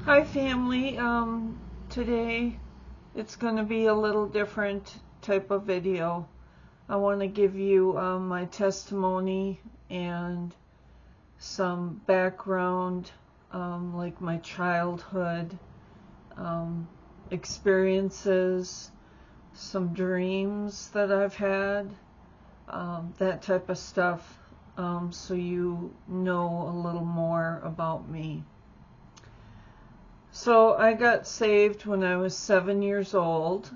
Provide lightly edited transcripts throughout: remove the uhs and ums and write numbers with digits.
Hi family, today it's going to be a little different type of video. I want to give you my testimony and some background, like my childhood experiences, some dreams that I've had, that type of stuff, so you know a little more about me. So I got saved when I was 7 years old.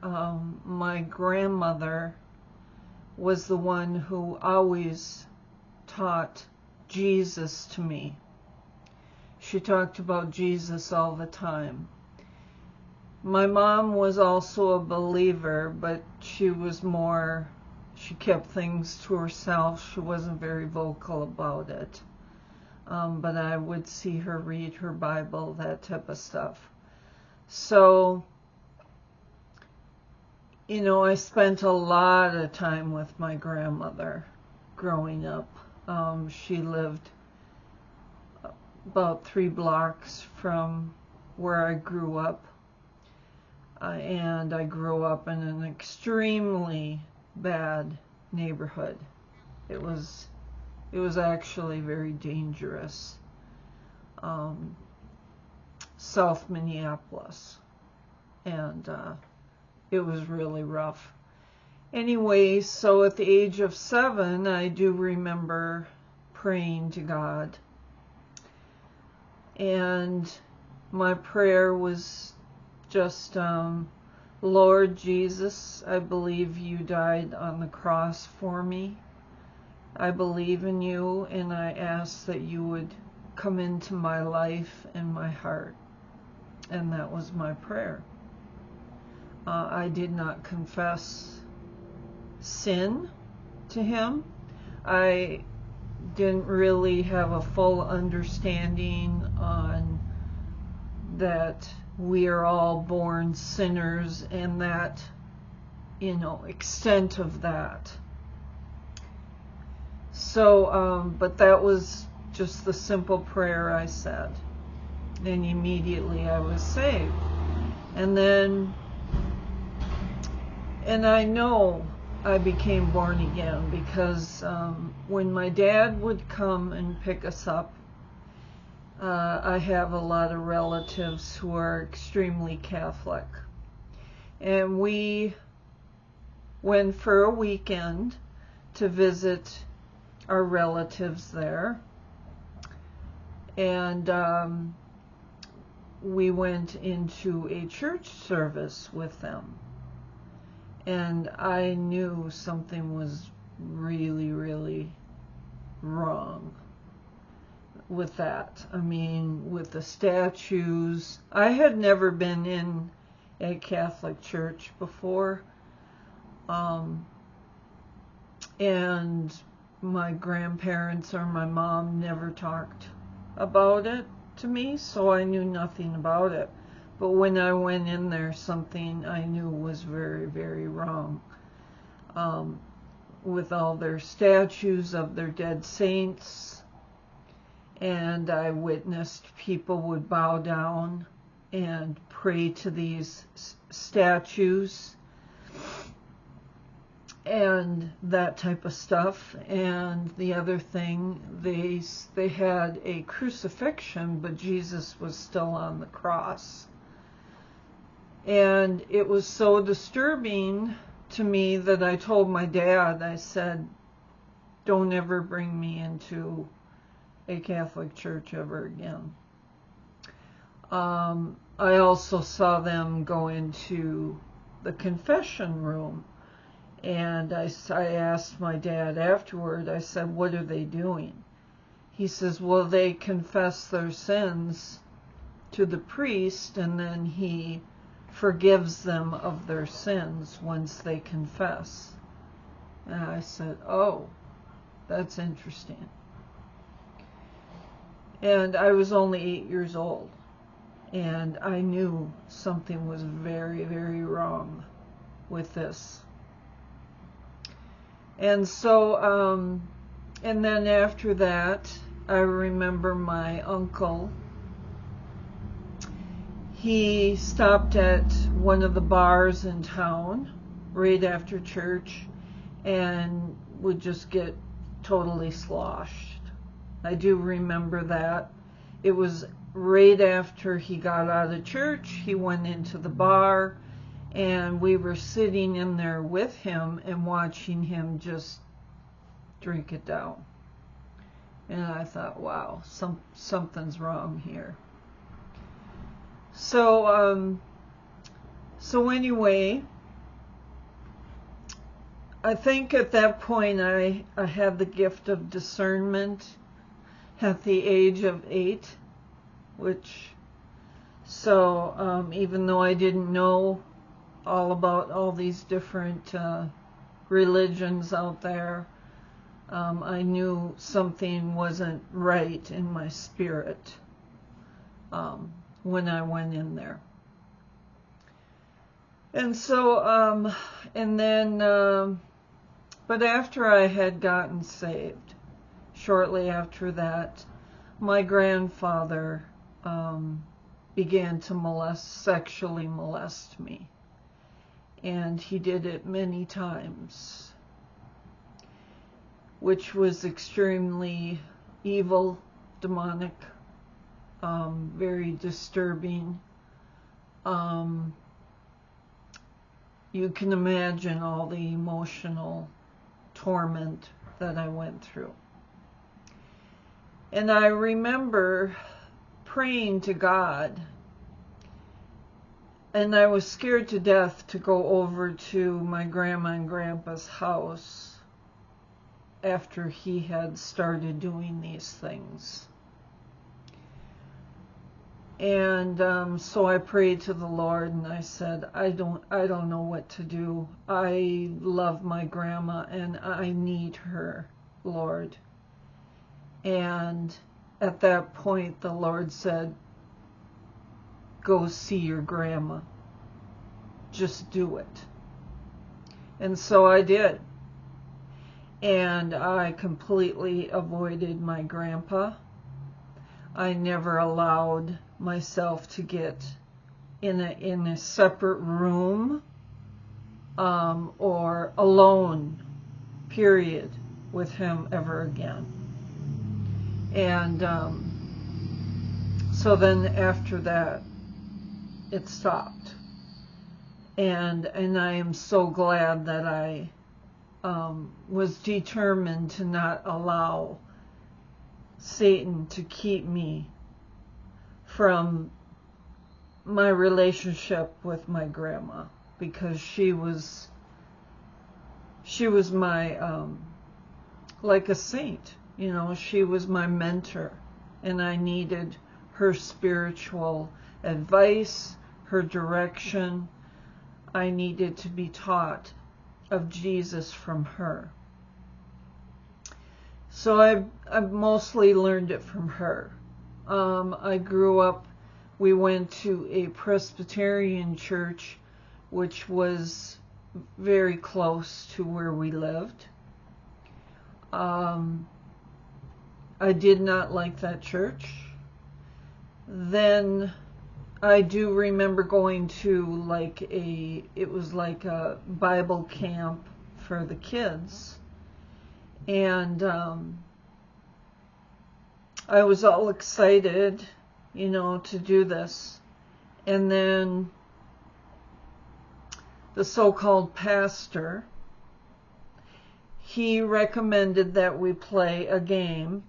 My grandmother was the one who always taught Jesus to me. She talked about Jesus all the time. My mom was also a believer, but she kept things to herself. She wasn't very vocal about it. But I would see her read her Bible, that type of stuff. So, I spent a lot of time with my grandmother growing up. She lived about 3 blocks from where I grew up. And I grew up in an extremely bad neighborhood. It was actually very dangerous. South Minneapolis. And it was really rough. Anyway, so at the age of 7, I do remember praying to God. And my prayer was just, Lord Jesus, I believe you died on the cross for me. I believe in you, and I ask that you would come into my life and my heart. And that was my prayer. I did not confess sin to him. I didn't really have a full understanding on that we are all born sinners and that, extent of that. So, but that was just the simple prayer I said. And immediately I was saved. And I know I became born again because when my dad would come and pick us up, I have a lot of relatives who are extremely Catholic. And we went for a weekend to visit our relatives there, and we went into a church service with them, and I knew something was really, really wrong with that. I mean, with the statues. I had never been in a Catholic church before, and my grandparents or my mom never talked about it to me, so I knew nothing about it. But when I went in there, something I knew was very, very wrong. With all their statues of their dead saints, and I witnessed people would bow down and pray to these statues and that type of stuff. And the other thing, they had a crucifixion, but Jesus was still on the cross. And it was so disturbing to me that I told my dad, I said, don't ever bring me into a Catholic church ever again. I also saw them go into the confession room. And I asked my dad afterward, I said, what are they doing? He says, well, they confess their sins to the priest, and then he forgives them of their sins once they confess. And I said, oh, that's interesting. And I was only 8 years old, and I knew something was very, very wrong with this. And so, and then after that, I remember my uncle he stopped at one of the bars in town right after church and would just get totally sloshed. I do remember that. It was right after he got out of church. He went into the bar, and we were sitting in there with him and watching him just drink it down. And I thought, wow, something's wrong here. So anyway, I think at that point I had the gift of discernment at the age of 8, even though I didn't know all about all these different religions out there, I knew something wasn't right in my spirit when I went in there. And so, but after I had gotten saved, shortly after that, my grandfather began to sexually molest me. And he did it many times, which was extremely evil, demonic, very disturbing. You can imagine all the emotional torment that I went through. And I remember praying to God, and I was scared to death to go over to my grandma and grandpa's house after he had started doing these things. And so I prayed to the Lord, and I said, I don't know what to do. I love my grandma, and I need her, Lord. And at that point, the Lord said, go see your grandma. Just do it. And so I did. And I completely avoided my grandpa. I never allowed myself to get in a separate room or alone, period, with him ever again. And so then after that, it stopped. And I am so glad that I was determined to not allow Satan to keep me from my relationship with my grandma, because she was my like a saint, you know. She was my mentor, and I needed her spiritual advice, her direction. I needed to be taught of Jesus from her. So I've mostly learned it from her. I grew up, we went to a Presbyterian church, which was very close to where we lived. I did not like that church. Then I do remember going to it was like a Bible camp for the kids. And I was all excited, you know, to do this. And then the so-called pastor, he recommended that we play a game,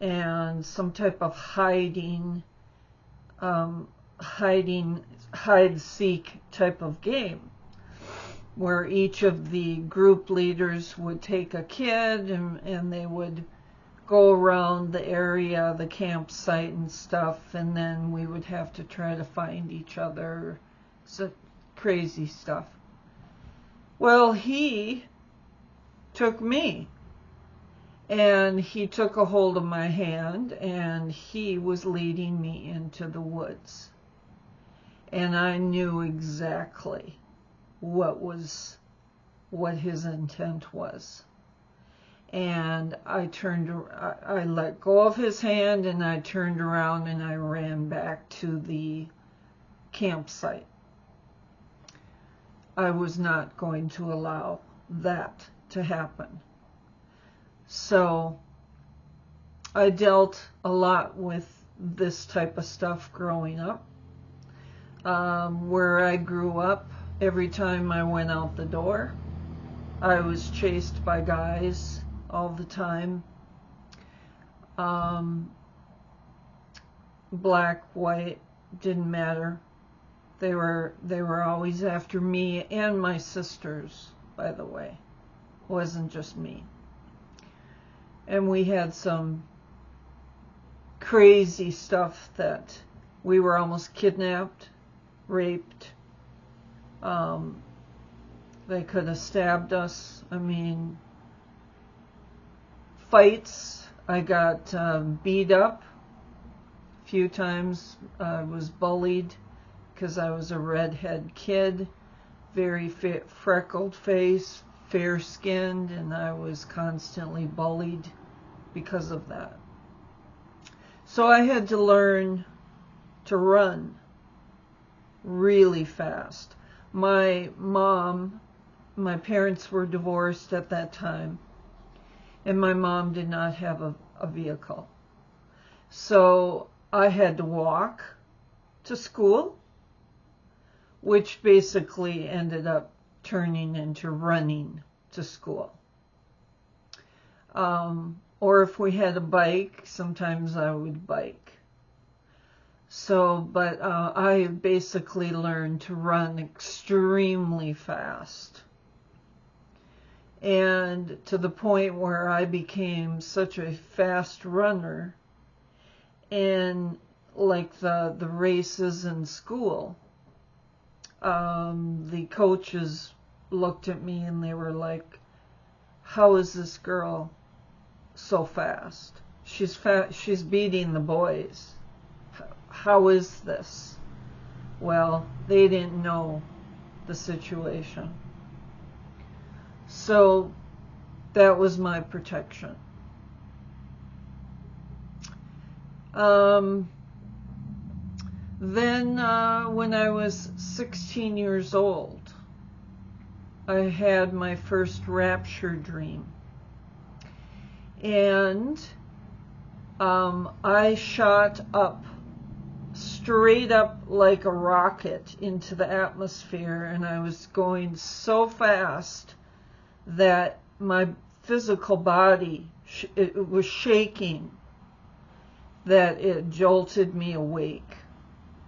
and some type of hide-seek type of game, where each of the group leaders would take a kid and they would go around the area, the campsite and stuff, and then we would have to try to find each other. So crazy stuff. Well, he took me, and he took a hold of my hand, and he was leading me into the woods. And I knew exactly what his intent was. And I let go of his hand, and I turned around and I ran back to the campsite. I was not going to allow that to happen. So I dealt a lot with this type of stuff growing up. Where I grew up, every time I went out the door, I was chased by guys all the time. Black, white, didn't matter. They were always after me and my sisters, by the way. It wasn't just me. And we had some crazy stuff that we were almost kidnapped, raped. They could have stabbed us. I mean, fights. I got beat up a few times. I was bullied because I was a redhead kid, very freckled face, fair-skinned, and I was constantly bullied because of that. So I had to learn to run really fast. My parents were divorced at that time, and my mom did not have a vehicle. So I had to walk to school, which basically ended up turning into running to school. Or if we had a bike, sometimes I would bike. So, but I basically learned to run extremely fast. And to the point where I became such a fast runner, and like the races in school, the coaches looked at me and they were like, how is this girl so fast? She's beating the boys. How is this? Well, they didn't know the situation. So that was my protection. Then when I was 16 years old, I had my first rapture dream. And I shot up, straight up like a rocket into the atmosphere, and I was going so fast that my physical body, it was shaking, that it jolted me awake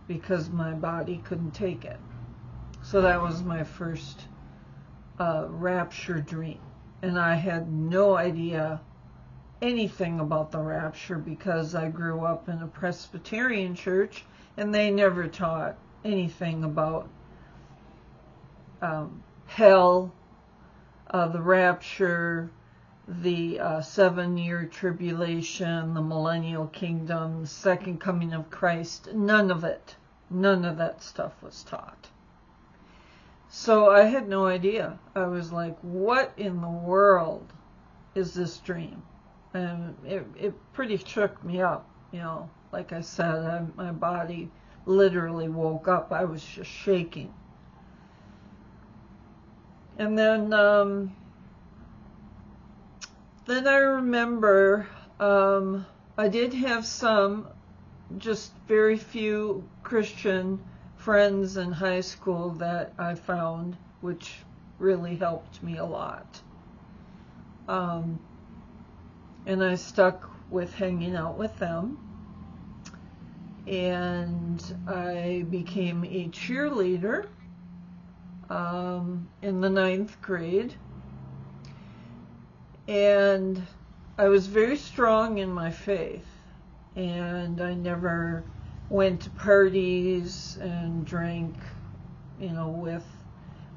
because my body couldn't take it. So that was my first rapture dream. And I had no idea anything about the rapture because I grew up in a Presbyterian church and they never taught anything about hell, the rapture, the 7-year tribulation, the millennial kingdom, the second coming of Christ. None of that stuff was taught. So I had no idea. I was like, what in the world is this dream? And it pretty shook me up, you know. Like I said, my body literally woke up. I was just shaking. And then I remember I did have some, just very few Christian friends in high school that I found, which really helped me a lot. And I stuck with hanging out with them. And I became a cheerleader in the 9th grade. And I was very strong in my faith. And I never went to parties and drank, you know,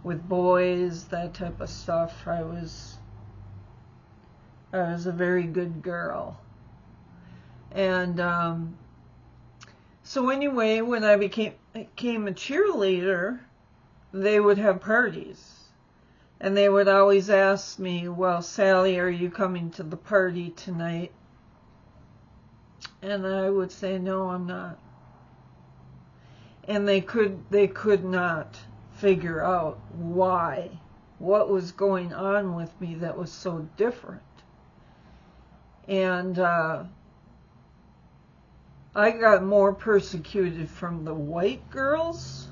with boys, that type of stuff. I was a very good girl. And so anyway, when I became a cheerleader, they would have parties. And they would always ask me, well, Sally, are you coming to the party tonight? And I would say, no, I'm not. and they could not figure out what was going on with me that was so different. And I got more persecuted from the white girls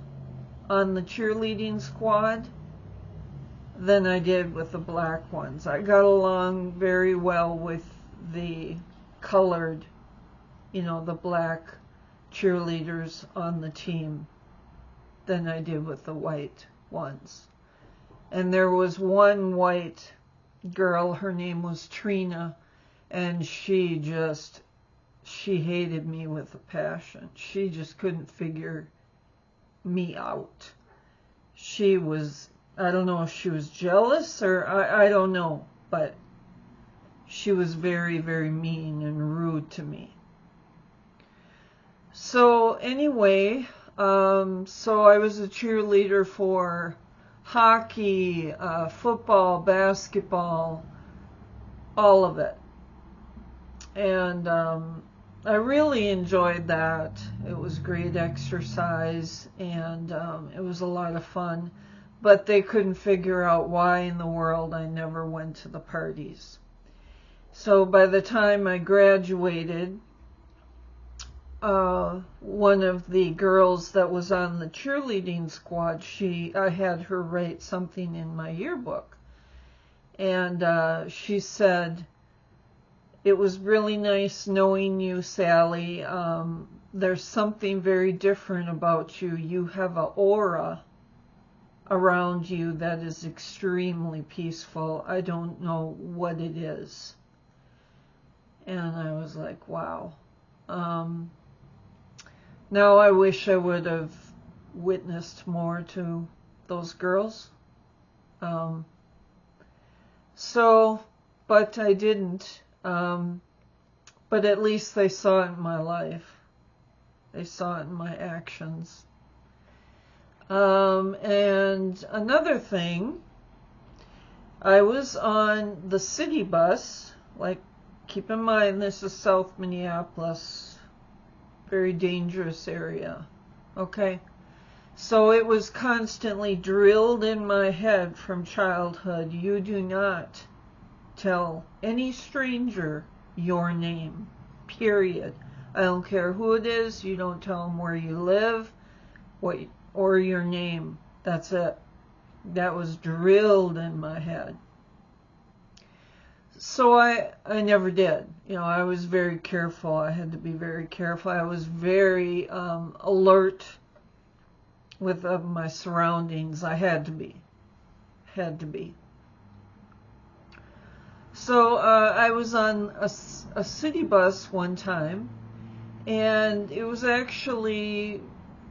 on the cheerleading squad than I did with the black ones. I got along very well with the colored, the black cheerleaders on the team than I did with the white ones. And there was one white girl, her name was Trina, and she hated me with a passion. She just couldn't figure me out. She was, I don't know if she was jealous or I don't know, but she was very, very mean and rude to me. So anyway, so I was a cheerleader for hockey, football, basketball, all of it. And I really enjoyed that. It was great exercise, and it was a lot of fun. But they couldn't figure out why in the world I never went to the parties. So by the time I graduated, one of the girls that was on the cheerleading squad, I had her write something in my yearbook. And she said, "It was really nice knowing you, Sally. There's something very different about you. You have an aura around you that is extremely peaceful. I don't know what it is." And I was like, wow. Now I wish I would have witnessed more to those girls. But I didn't. But at least they saw it in my life. They saw it in my actions. And another thing, I was on the city bus, keep in mind this is South Minneapolis, very dangerous area, okay? So it was constantly drilled in my head from childhood, you do not tell any stranger your name, period. I don't care who it is, you don't tell them where you live, or your name. That's it. That was drilled in my head. So I never did. I was very careful. I had to be very careful. I was very alert with my surroundings. I had to be. So I was on a city bus one time, and it was actually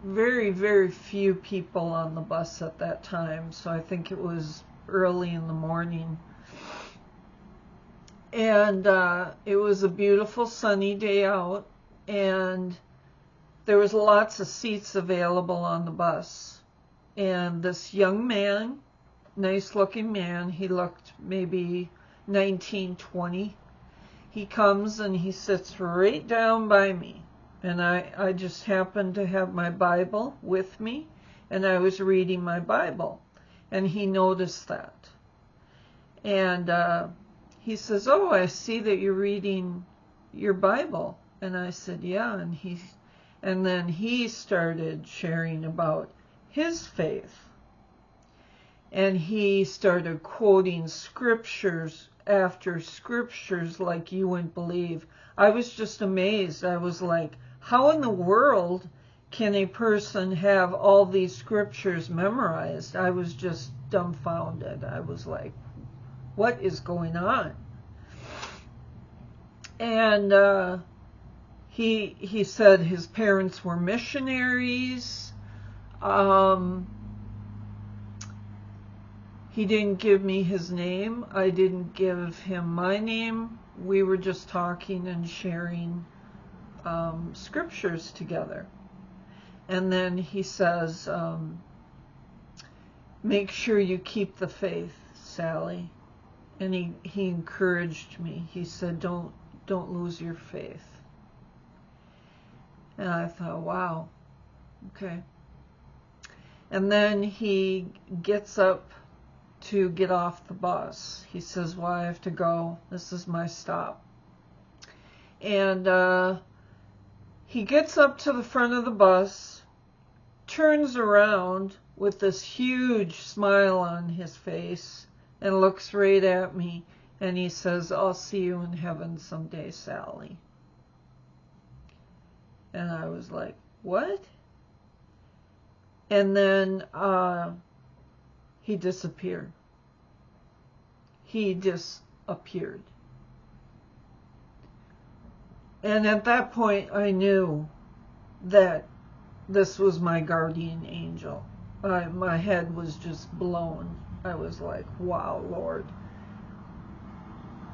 very, very few people on the bus at that time. So I think it was early in the morning. And it was a beautiful sunny day out, and there was lots of seats available on the bus. And this young man, nice looking man, he looked maybe 19, 20. He comes and he sits right down by me. And I just happened to have my Bible with me, and I was reading my Bible. And he noticed that. And he says, "Oh, I see that you're reading your Bible." And I said, "Yeah." And then he started sharing about his faith. And he started quoting scriptures after scriptures like you wouldn't believe. I was just amazed. I was like, how in the world can a person have all these scriptures memorized? I was just dumbfounded. I was like, what is going on? And he said his parents were missionaries. He didn't give me his name. I didn't give him my name. We were just talking and sharing scriptures together. And then he says, "Make sure you keep the faith, Sally." And he encouraged me. He said, don't lose your faith. And I thought, wow. Okay. And then he gets up to get off the bus. He says, well, I have to go. This is my stop. And he gets up to the front of the bus, turns around with this huge smile on his face, and looks right at me. And he says, I'll see you in heaven someday, Sally. And I was like, what? And then he disappeared. He disappeared. And at that point, I knew that this was my guardian angel. My head was just blown. I was like, wow, Lord.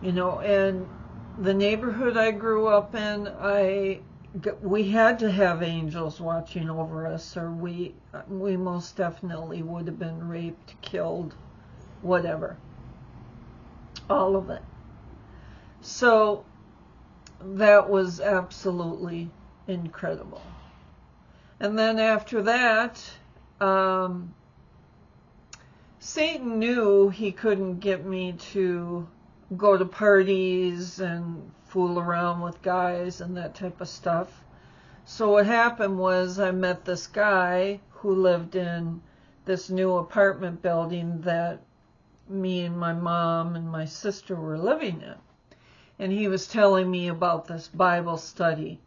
You know, and the neighborhood I grew up in, we had to have angels watching over us, or we most definitely would have been raped, killed, whatever. All of it. So that was absolutely incredible. And then after that, Satan knew he couldn't get me to go to parties and fool around with guys and that type of stuff. So what happened was I met this guy who lived in this new apartment building that me and my mom and my sister were living in. And he was telling me about this Bible study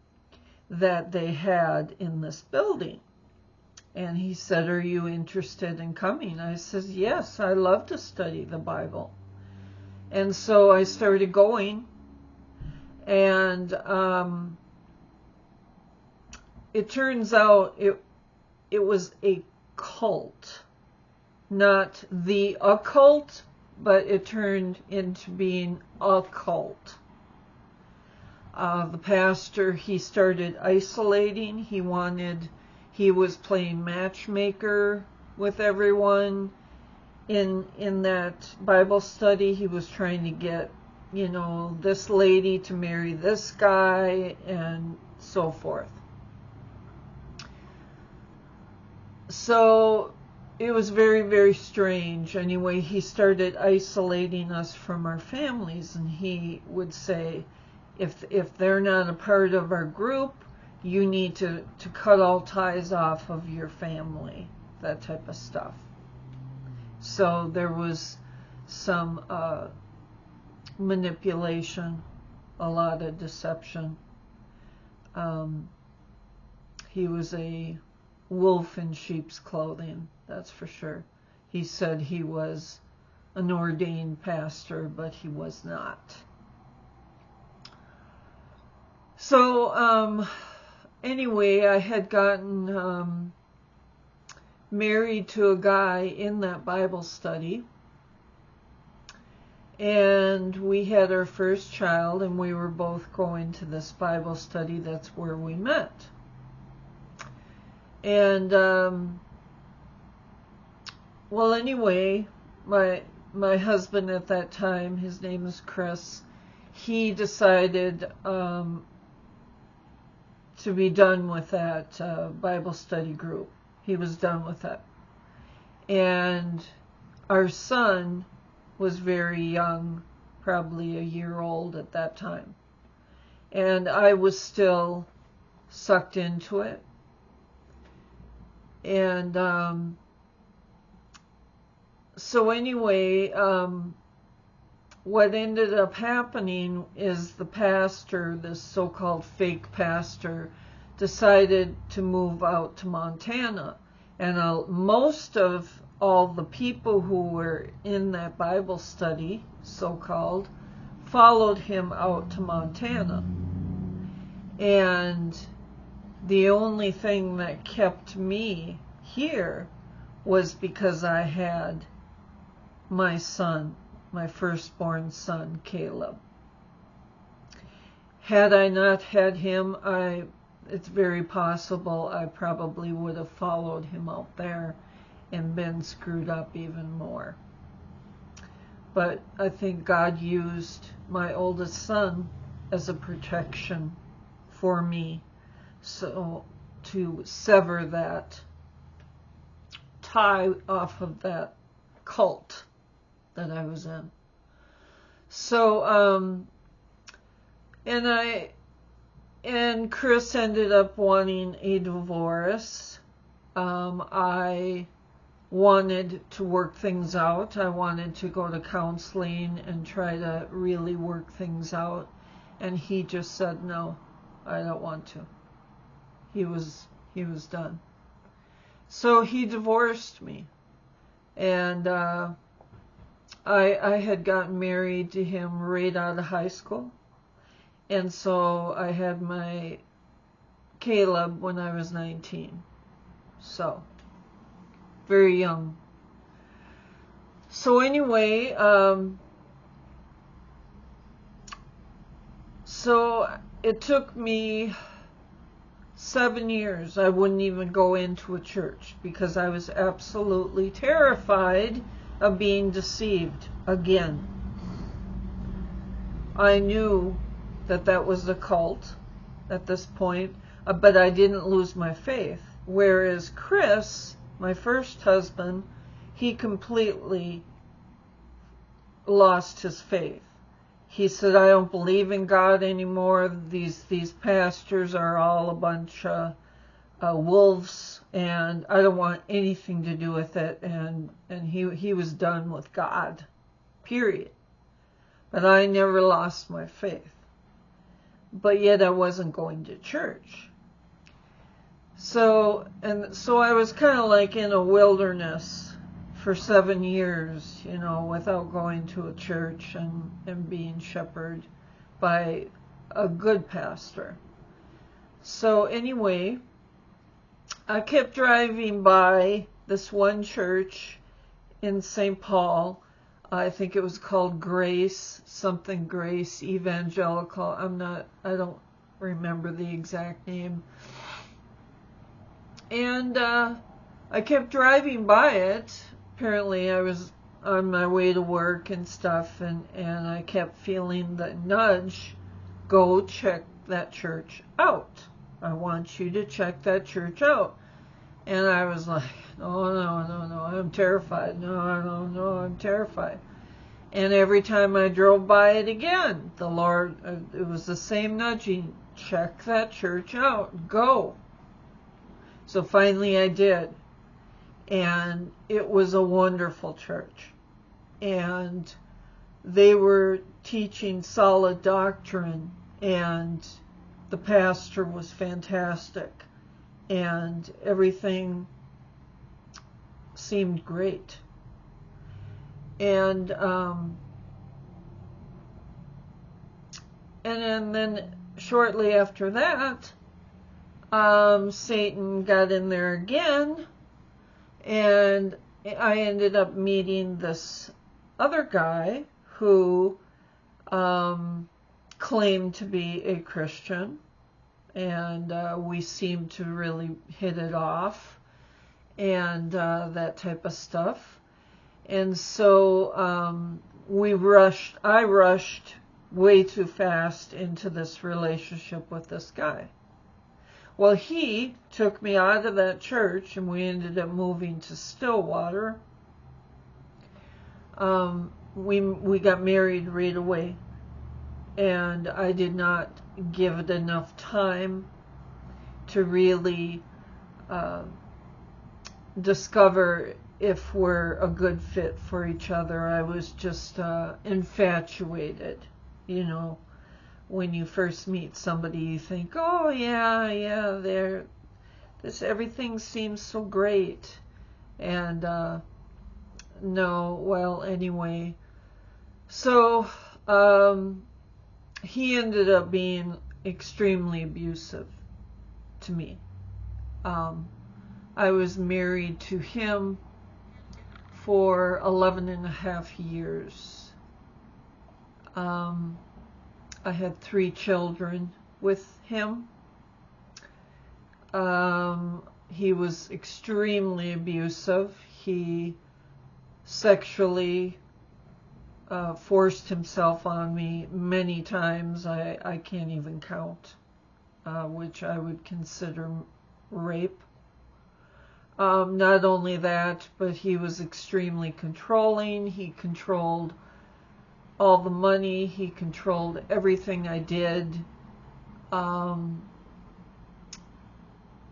that they had in this building. And he said, are you interested in coming? I said, yes, I love to study the Bible. And so I started going, and it turns out it was a cult. Not the occult, but it turned into being a cult. The pastor, he started isolating. He was playing matchmaker with everyone. In that Bible study, he was trying to get, you know, this lady to marry this guy and so forth. So it was very, very strange. Anyway, he started isolating us from our families, and he would say, if they're not a part of our group, you need to cut all ties off of your family, that type of stuff. So there was some manipulation, a lot of deception. He was a wolf in sheep's clothing, that's for sure. He said he was an ordained pastor, but he was not. So anyway, I had gotten married to a guy in that Bible study, and we had our first child, and we were both going to this Bible study. That's where we met. And well, anyway, my husband at that time, his name is Chris, he decided to be done with that Bible study group. He was done with it. And our son was very young, probably a year old at that time. And I was still sucked into it. And so anyway, what ended up happening is the pastor, this so-called fake pastor, decided to move out to Montana. And most of all the people who were in that Bible study, so-called, followed him out to Montana. And the only thing that kept me here was because I had my son, my firstborn son, Caleb. Had I not had him, it's very possible I probably would have followed him out there and been screwed up even more. But I think God used my oldest son as a protection for me. So to sever that tie off of that cult that I was in. So, and Chris ended up wanting a divorce. I wanted to work things out. I wanted to go to counseling and try to really work things out. And he just said, no, I don't want to. He was done. So he divorced me. And I had gotten married to him right out of high school. And so I had my Caleb when I was 19. So, very young. So anyway, so it took me 7 years. I wouldn't even go into a church because I was absolutely terrified of being deceived again. I knew that was a cult at this point, but I didn't lose my faith. Whereas Chris, my first husband, he completely lost his faith. He said, I don't believe in God anymore. These pastors are all a bunch of wolves, and I don't want anything to do with it. And he was done with God, period. But I never lost my faith. But yet I wasn't going to church. So I was kind of like in a wilderness for 7 years, without going to a church and being shepherded by a good pastor. So anyway, I kept driving by this one church in St. Paul. I think it was called Grace Evangelical. I don't remember the exact name. And I kept driving by it. Apparently I was on my way to work and stuff, and I kept feeling the nudge, go check that church out. I want you to check that church out. And I was like, oh, no, I'm terrified. No, I'm terrified. And every time I drove by it again, the Lord, it was the same nudging, check that church out, go. So finally I did. And it was a wonderful church. And they were teaching solid doctrine, and the pastor was fantastic. And everything seemed great. And then shortly after that, Satan got in there again, and I ended up meeting this other guy who claimed to be a Christian. And we seemed to really hit it off, and that type of stuff. And so I rushed way too fast into this relationship with this guy. Well, he took me out of that church, and we ended up moving to Stillwater. We got married right away. And I did not give it enough time to really discover if we're a good fit for each other. I was just infatuated. When you first meet somebody, you think, oh yeah, everything seems so great. And no, well, anyway. So he ended up being extremely abusive to me. I was married to him for 11 and a half years. I had 3 children with him. He was extremely abusive. He sexually forced himself on me many times. I can't even count, which I would consider rape. Not only that, but he was extremely controlling. He controlled all the money. He controlled everything I did.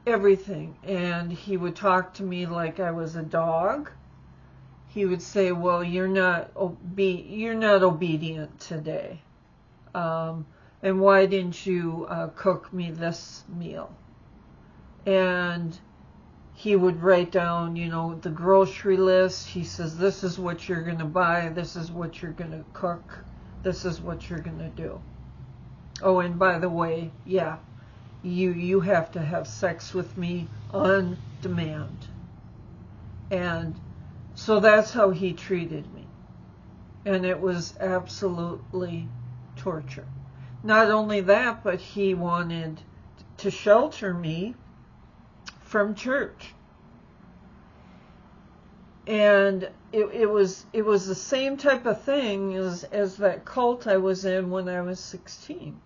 Everything. And he would talk to me like I was a dog. He would say, well, you're not obedient today. And why didn't you cook me this meal? And he would write down, the grocery list. He says, this is what you're going to buy. This is what you're going to cook. This is what you're going to do. Oh, and by the way, yeah, you have to have sex with me on demand. And so that's how he treated me. And it was absolutely torture. Not only that, but he wanted to shelter me from church. And it was the same type of thing as that cult I was in when I was 16,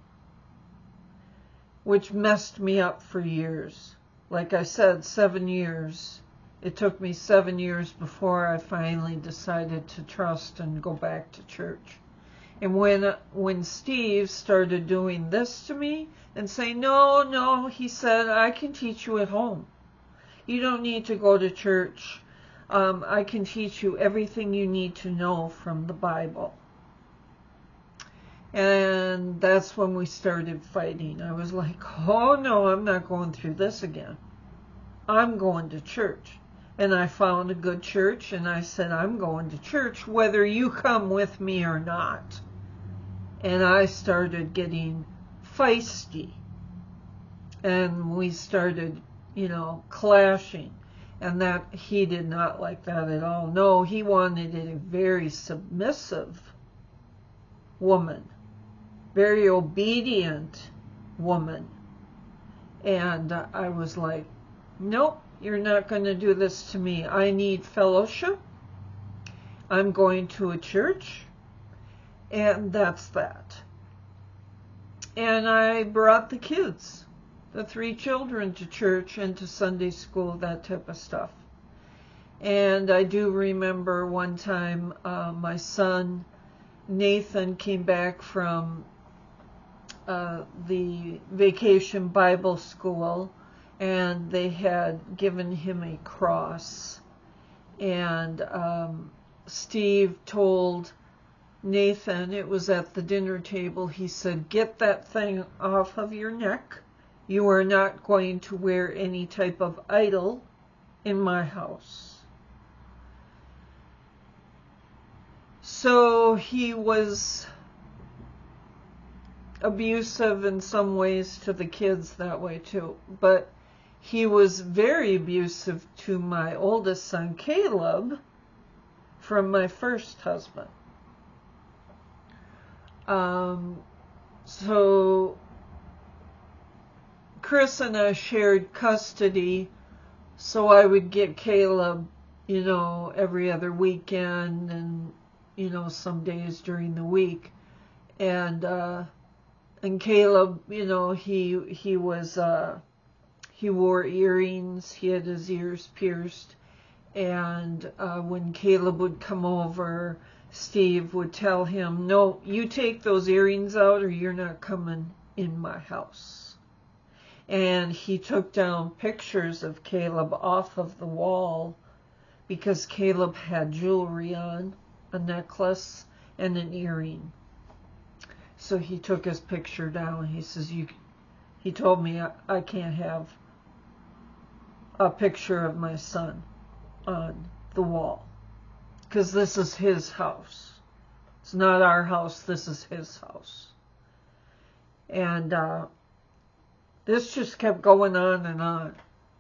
which messed me up for years. Like I said, 7 years. It took me 7 years before I finally decided to trust and go back to church. And when Steve started doing this to me and saying, no, he said, I can teach you at home. You don't need to go to church. I can teach you everything you need to know from the Bible. And that's when we started fighting. I was like, oh no, I'm not going through this again. I'm going to church. And I found a good church, and I said, I'm going to church whether you come with me or not. And I started getting feisty. And we started, clashing. And that he did not like that at all. No, he wanted a very submissive woman. Very obedient woman. And I was like, nope, you're not going to do this to me. I need fellowship. I'm going to a church. And that's that. And I brought the kids, the 3 children, to church and to Sunday school, that type of stuff. And I do remember one time my son Nathan came back from the vacation Bible school, and they had given him a cross. And Steve told Nathan, it was at the dinner table, he said, get that thing off of your neck. You are not going to wear any type of idol in my house. So he was abusive in some ways to the kids that way too. But he was very abusive to my oldest son, Caleb, from my first husband. So Chris and I shared custody, so I would get Caleb, every other weekend and, some days during the week. And Caleb, he wore earrings, he had his ears pierced. And when Caleb would come over, Steve would tell him, no, you take those earrings out or you're not coming in my house. And he took down pictures of Caleb off of the wall because Caleb had jewelry on, a necklace and an earring. So he took his picture down. He says, he told me I can't have a picture of my son on the wall, because this is his house. It's not our house, this is his house. And this just kept going on and on.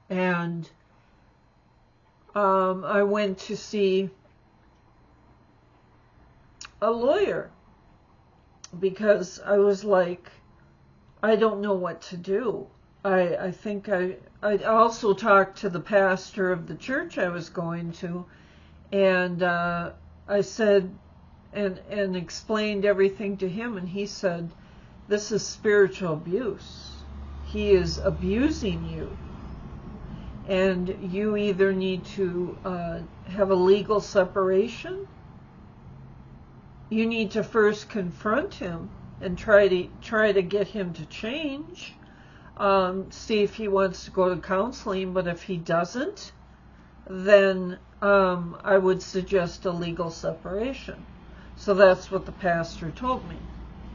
And I went to see a lawyer because I was like, I don't know what to do. I think I also talked to the pastor of the church I was going to, and I said and explained everything to him, and he said, this is spiritual abuse. He is abusing you. and you either need to have a legal separation. You need to first confront him and try to get him to change. See if he wants to go to counseling, but if he doesn't, then I would suggest a legal separation. So that's what the pastor told me.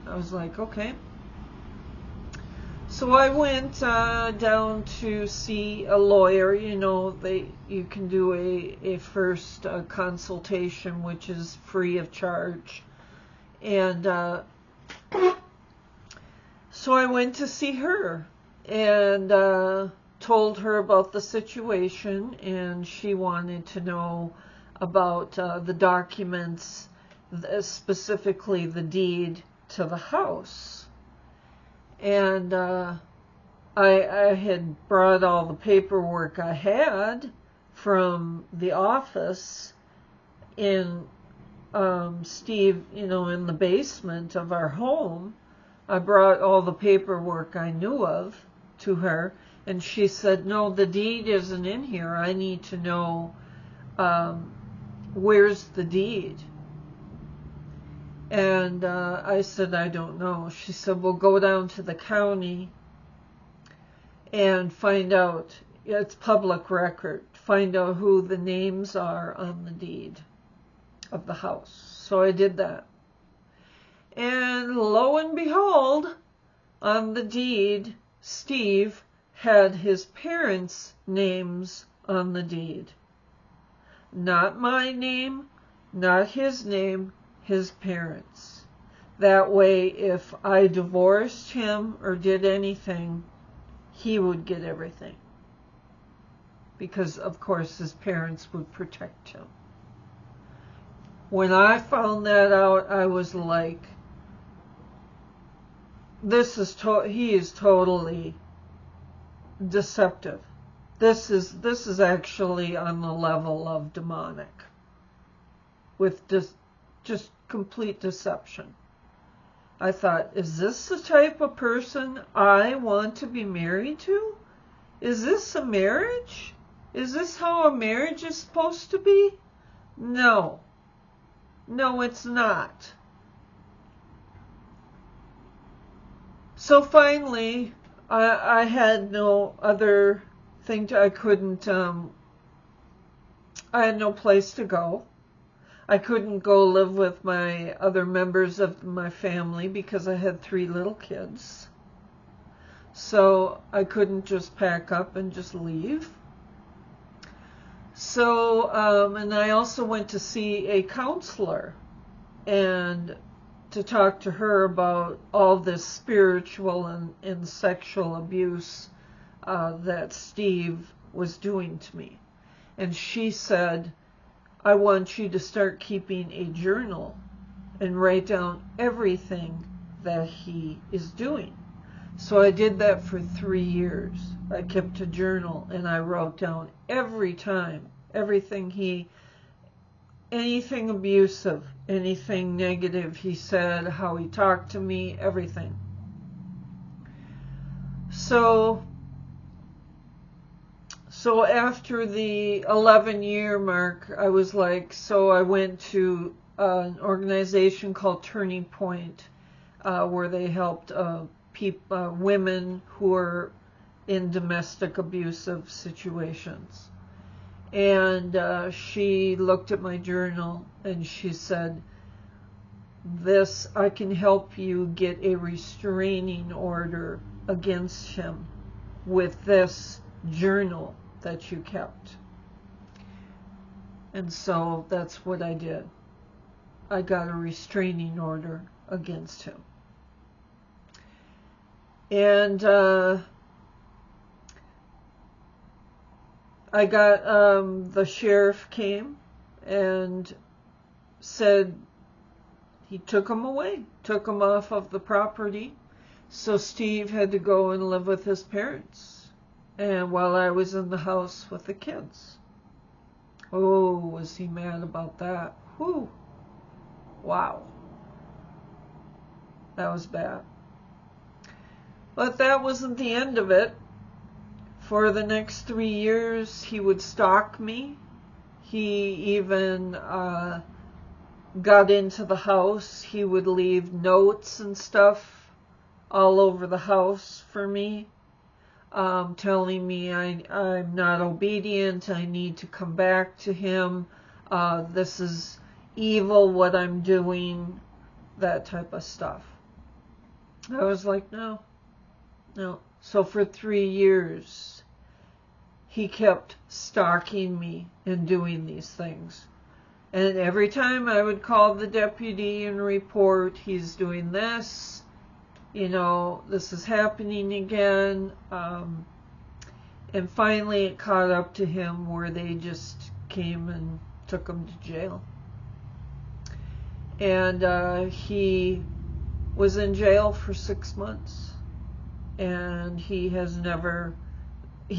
I was like, okay. So I went down to see a lawyer. You know, you can do a first consultation, which is free of charge. And so I went to see her and told her about the situation, and she wanted to know about the documents, specifically the deed to the house. And I had brought all the paperwork I had from the office in Steve, in the basement of our home. I brought all the paperwork I knew of to her, and she said, no, the deed isn't in here. I need to know where's the deed. And I said, I don't know. She said, well, go down to the county and find out. It's public record. Find out who the names are on the deed of the house. So I did that. And lo and behold, on the deed, Steve had his parents' names on the deed. Not my name, not his name, his parents. That way, if I divorced him or did anything, he would get everything. Because, of course, his parents would protect him. When I found that out, I was like, he is totally deceptive. This is actually on the level of demonic, with just complete deception. I thought, is this the type of person I want to be married to? Is this a marriage? Is this how a marriage is supposed to be? No. No, it's not. So finally, I had no other thing I had no place to go. I couldn't go live with my other members of my family because I had 3 little kids. So I couldn't just pack up and just leave. So, and I also went to see a counselor and to talk to her about all this spiritual and sexual abuse that Steve was doing to me. And she said, I want you to start keeping a journal and write down everything that he is doing. So I did that for 3 years. I kept a journal and I wrote down every time, anything abusive, anything negative he said, how he talked to me, everything. So after the 11-year mark, I was like, so I went to an organization called Turning Point, where they helped women who are in domestic abusive situations. And she looked at my journal and she said, I can help you get a restraining order against him with this journal that you kept. And so that's what I did. I got a restraining order against him. And I got, the sheriff came and said he took him away, took him off of the property. So Steve had to go and live with his parents, and while I was in the house with the kids. Oh, was he mad about that? Whew. Wow. That was bad. But that wasn't the end of it. For the next 3 years, he would stalk me. He even got into the house. He would leave notes and stuff all over the house for me, telling me I'm not obedient, I need to come back to him, this is evil what I'm doing, that type of stuff. I was like, no. So for 3 years, he kept stalking me and doing these things. And every time I would call the deputy and report, he's doing this, this is happening again. And finally it caught up to him where they just came and took him to jail. And he was in jail for 6 months. And he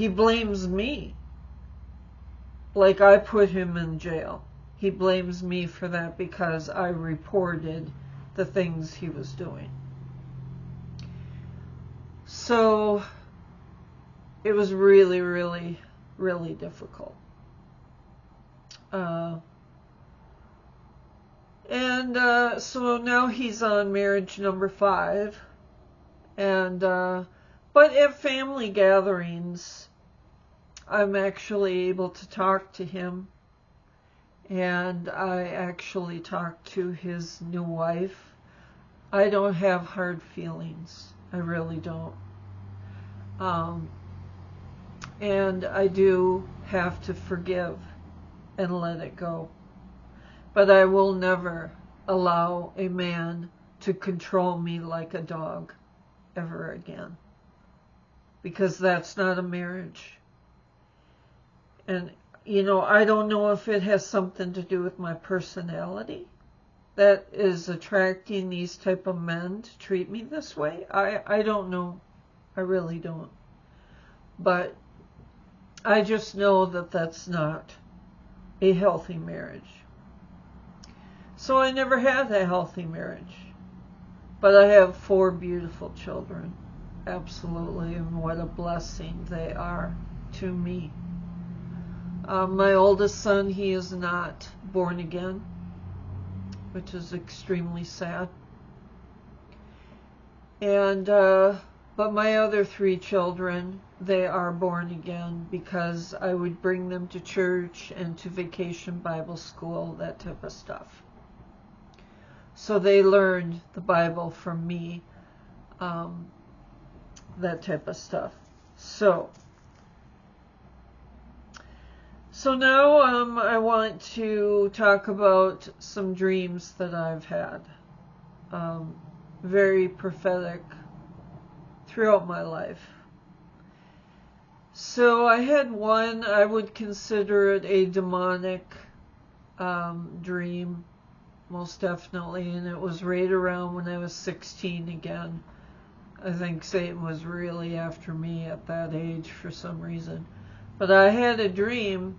blames me. Like I put him in jail. He blames me for that because I reported the things he was doing. So it was really, really, really difficult. So now he's on marriage number 5. But at family gatherings, I'm actually able to talk to him. And I actually talk to his new wife. I don't have hard feelings. I really don't. And I do have to forgive and let it go. But I will never allow a man to control me like a dog ever again. Because that's not a marriage. And I don't know if it has something to do with my personality that is attracting these type of men to treat me this way. I don't know. I really don't. But I just know that that's not a healthy marriage. So I never had a healthy marriage. But I have 4 beautiful children. Absolutely. And what a blessing they are to me. My oldest son, he is not born again, which is extremely sad. And but my other 3 children, they are born again because I would bring them to church and to vacation Bible school, that type of stuff. So they learned the Bible from me, that type of stuff. So now I want to talk about some dreams that I've had. Very prophetic throughout my life. So I had one, I would consider it a demonic dream, most definitely, and it was right around when I was 16 again. I think Satan was really after me at that age for some reason. But I had a dream,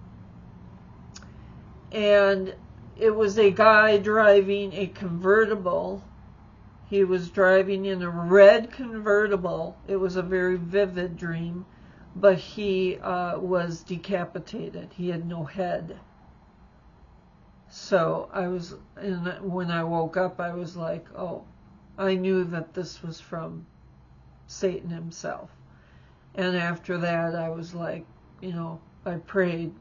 and it was a guy driving a convertible. He was driving in a red convertible. It was a very vivid dream, but he was decapitated. He had no head. So when I woke up, I was like, oh, I knew that this was from Satan himself. And after that, I was like, I prayed,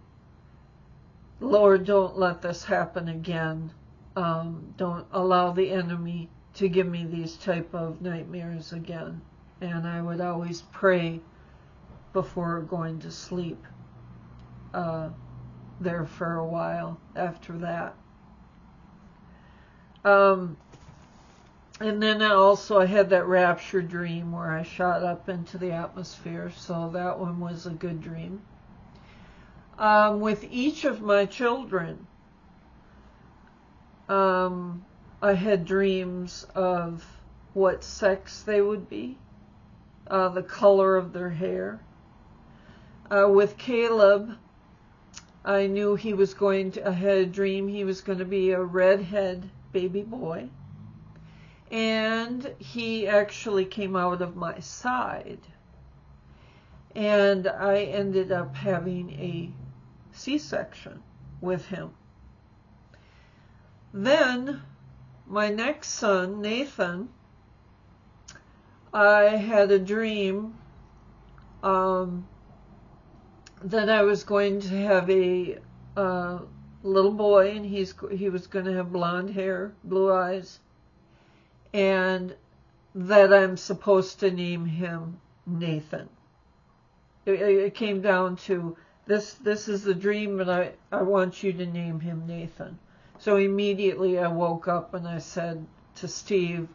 Lord, don't let this happen again. Don't allow the enemy to give me these type of nightmares again. And I would always pray before going to sleep there for a while after that. And then I had that rapture dream where I shot up into the atmosphere, so that one was a good dream. With each of my children, I had dreams of what sex they would be, the color of their hair. With Caleb, I knew I had a dream he was going to be a redhead baby boy. And he actually came out of my side. And I ended up having a C-section with him. Then my next son, Nathan, I had a dream that I was going to have a little boy, and he was going to have blonde hair, blue eyes, and that I'm supposed to name him Nathan. It came down to this is the dream, but I want you to name him Nathan. So immediately I woke up and I said to Steve,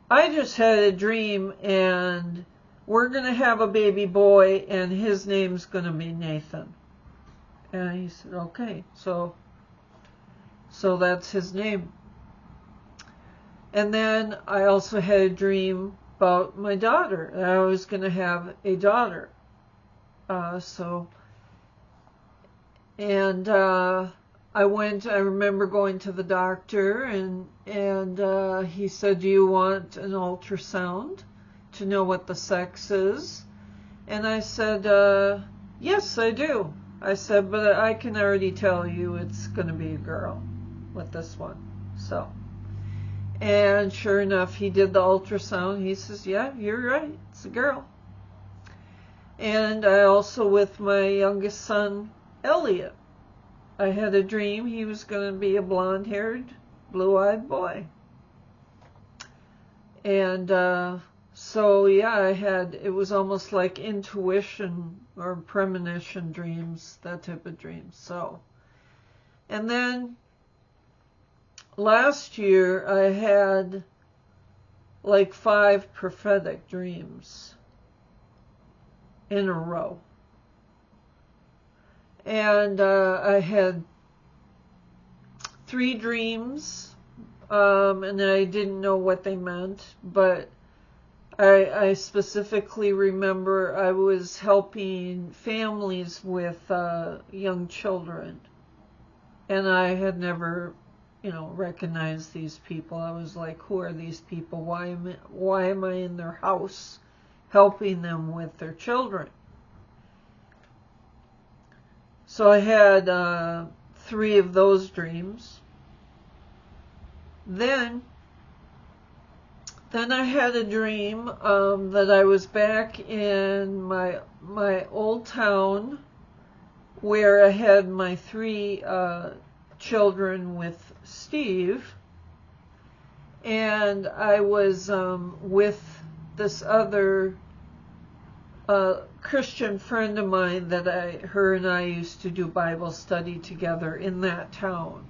I just had a dream, and we're going to have a baby boy, and his name's going to be Nathan. And he said, okay, so that's his name. And then I also had a dream about my daughter. I was going to have a daughter. I remember going to the doctor, and he said, do you want an ultrasound to know what the sex is? And I said, yes, I do. I said, but I can already tell you it's going to be a girl with this one. And sure enough, he did the ultrasound. He says, yeah, you're right, it's a girl. And I also, with my youngest son, Elliot, I had a dream he was going to be a blonde-haired, blue-eyed boy. And so, yeah, it was almost like intuition or premonition dreams, that type of dreams. So, and then last year I had like 5 prophetic dreams in a row. And I had 3 dreams, and I didn't know what they meant, but I specifically remember I was helping families with young children, and I had never, recognized these people. I was like, who are these people? Why am I in their house helping them with their children? So I had 3 of those dreams. Then I had a dream that I was back in my old town where I had my 3 children with Steve, and I was with this other Christian friend of mine that her and I used to do Bible study together in that town.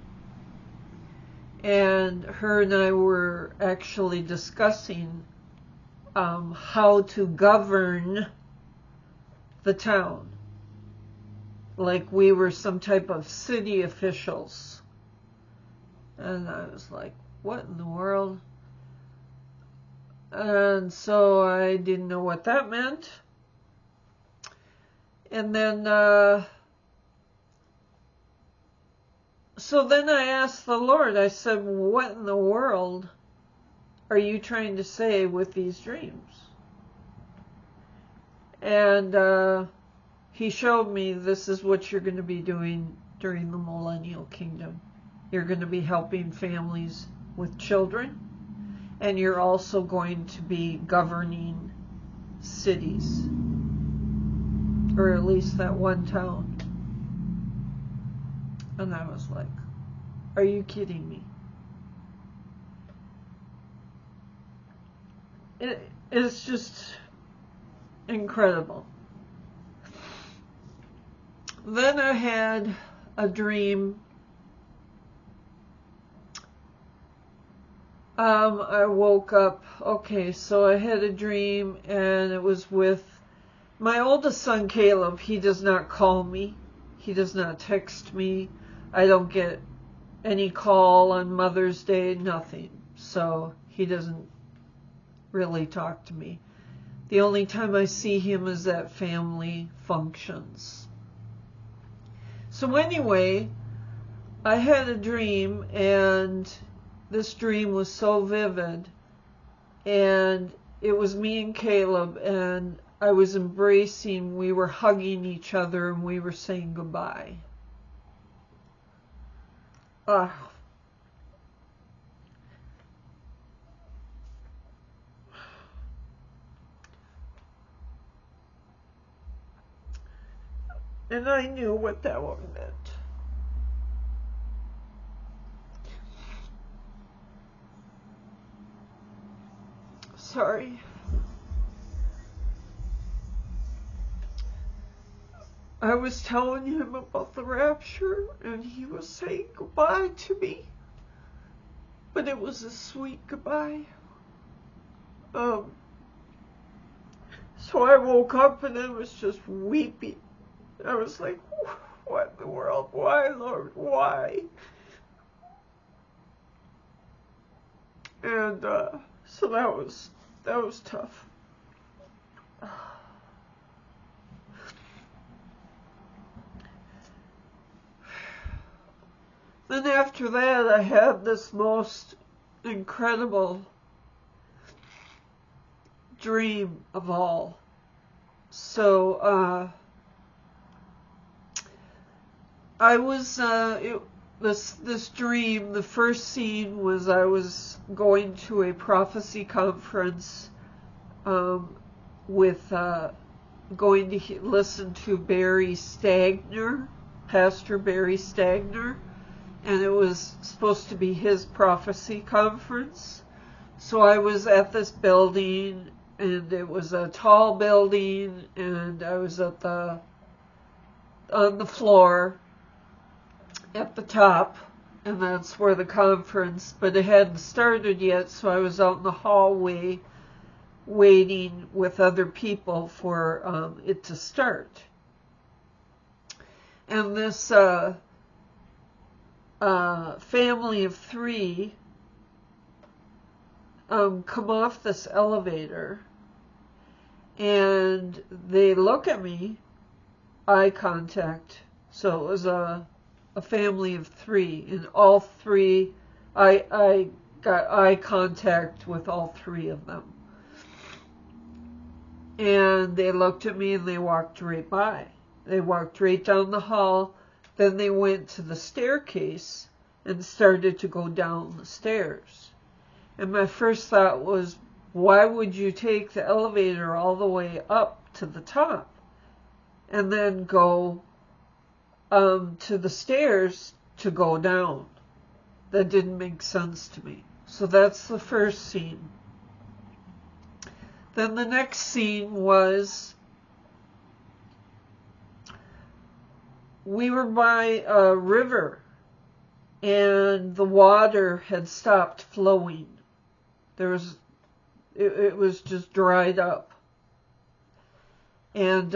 And her and I were actually discussing how to govern the town. Like we were some type of city officials. And I was like, what in the world? And so I didn't know what that meant. And then, so then I asked the Lord, I said, what in the world are you trying to say with these dreams? And he showed me, this is what you're going to be doing during the millennial kingdom. You're going to be helping families with children, and you're also going to be governing cities, or at least that one town. And I was like, are you kidding me? It's just incredible. Then I had a dream. I woke up. Okay, so I had a dream, and it was with my oldest son, Caleb. He does not call me. He does not text me. I don't get any call on Mother's Day, nothing. So he doesn't really talk to me. The only time I see him is at family functions. So anyway, I had a dream, and this dream was so vivid, and it was me and Caleb, and I was embracing, we were hugging each other, and we were saying goodbye. Ah. And I knew what that one meant. Sorry. I was telling him about the rapture, and he was saying goodbye to me. But it was a sweet goodbye. So I woke up and I was just weeping. I was like, what in the world? Why, Lord? Why? And so that was tough. Then after that, I had this most incredible dream of all. So I was this dream. The first scene was I was going to a prophecy conference with going to listen to Barry Stagner, Pastor Barry Stagner, and it was supposed to be his prophecy conference. So I was at this building, and it was a tall building, and I was on the floor at the top, and that's where the conference, but it hadn't started yet, so I was out in the hallway waiting with other people for it to start. And this family of three come off this elevator, and they look at me, eye contact. So it was a family of three, and all three, I got eye contact with all three of them. And they looked at me and they walked right by. They walked right down the hall. Then they went to the staircase and started to go down the stairs. And my first thought was, why would you take the elevator all the way up to the top and then go to the stairs to go down? That didn't make sense to me. So that's the first scene. Then the next scene was we were by a river, and the water had stopped flowing. It was just dried up. And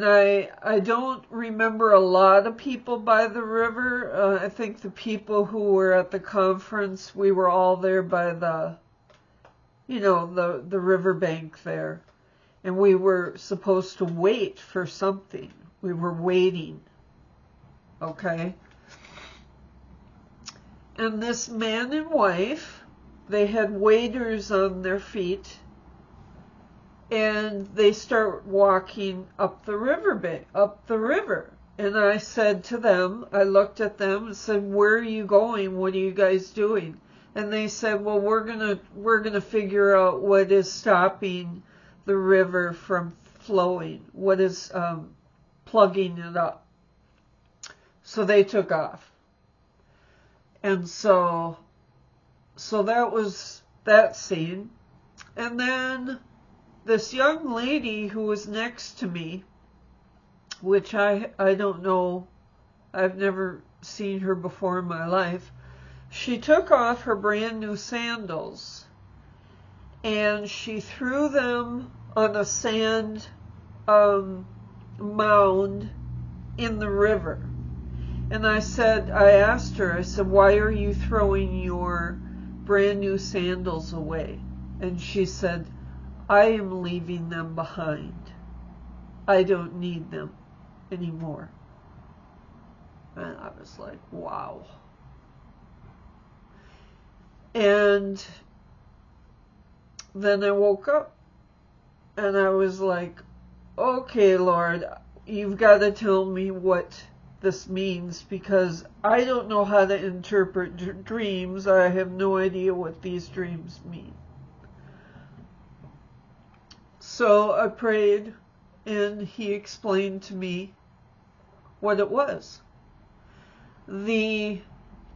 I don't remember a lot of people by the river. I think the people who were at the conference, we were all there by the riverbank there. And we were supposed to wait for something. We were waiting. Okay? And this man and wife, they had waders on their feet, and they start walking up the river. And I said to them, I looked at them and said, where are you going? What are you guys doing? And they said, well, we're gonna figure out what is stopping the river from flowing, what is plugging it up. So they took off. And so that was that scene. And then this young lady who was next to me, which I don't know, I've never seen her before in my life, she took off her brand new sandals and she threw them on a sand mound in the river. And I asked her, why are you throwing your brand new sandals away? And she said, I am leaving them behind. I don't need them anymore. And I was like, wow. And then I woke up and I was like, okay, Lord, you've got to tell me what this means, because I don't know how to interpret dreams. I have no idea what these dreams mean. So I prayed, and he explained to me what it was. The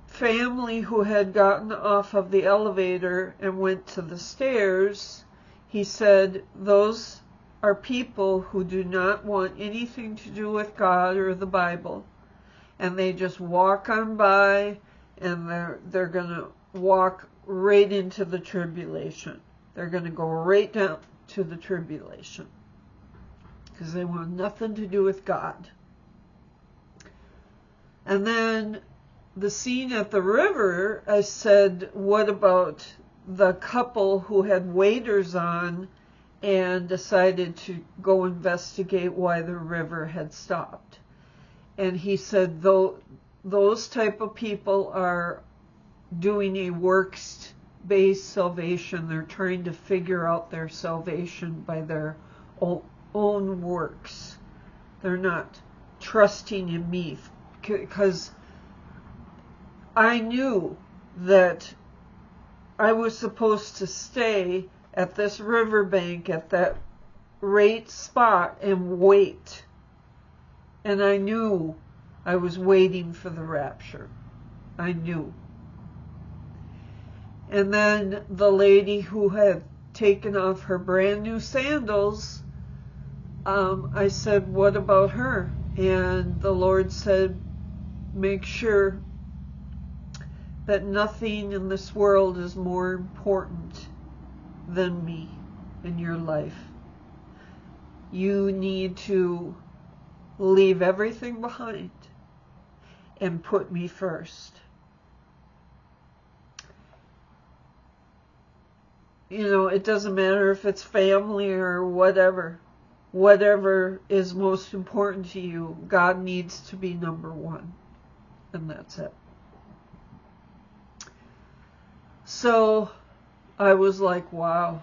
family who had gotten off of the elevator and went to the stairs, he said, those are people who do not want anything to do with God or the Bible, and they just walk on by, and they're going to walk right into the tribulation. They're going to go right down to the tribulation because they want nothing to do with God. And then the scene at the river, I said, what about the couple who had waders on and decided to go investigate why the river had stopped? And he said, those type of people are doing a works-based salvation. They're trying to figure out their salvation by their own works. They're not trusting in me, because I knew that I was supposed to stay at this riverbank at that right spot and wait. And I knew I was waiting for the rapture. I knew. And then the lady who had taken off her brand new sandals, I said, what about her? And the Lord said, make sure that nothing in this world is more important than me in your life. You need to leave everything behind and put me first. You know, it doesn't matter if it's family or whatever. Whatever is most important to you, God needs to be number one. And that's it. So I was like, wow.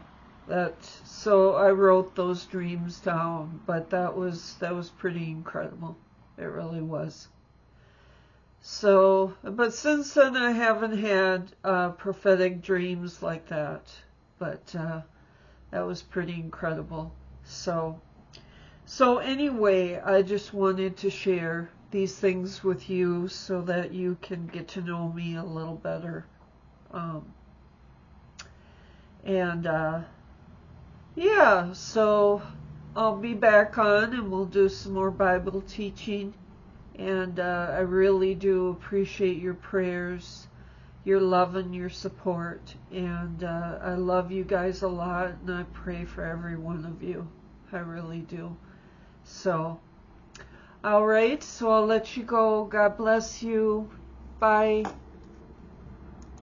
So I wrote those dreams down, but that was pretty incredible. It really was. So, but since then I haven't had prophetic dreams like that. But that was pretty incredible. So anyway, I just wanted to share these things with you so that you can get to know me a little better. Yeah, so I'll be back on and we'll do some more Bible teaching. And I really do appreciate your prayers, your love and your support. And I love you guys a lot, and I pray for every one of you. I really do. So, all right, so I'll let you go. God bless you. Bye.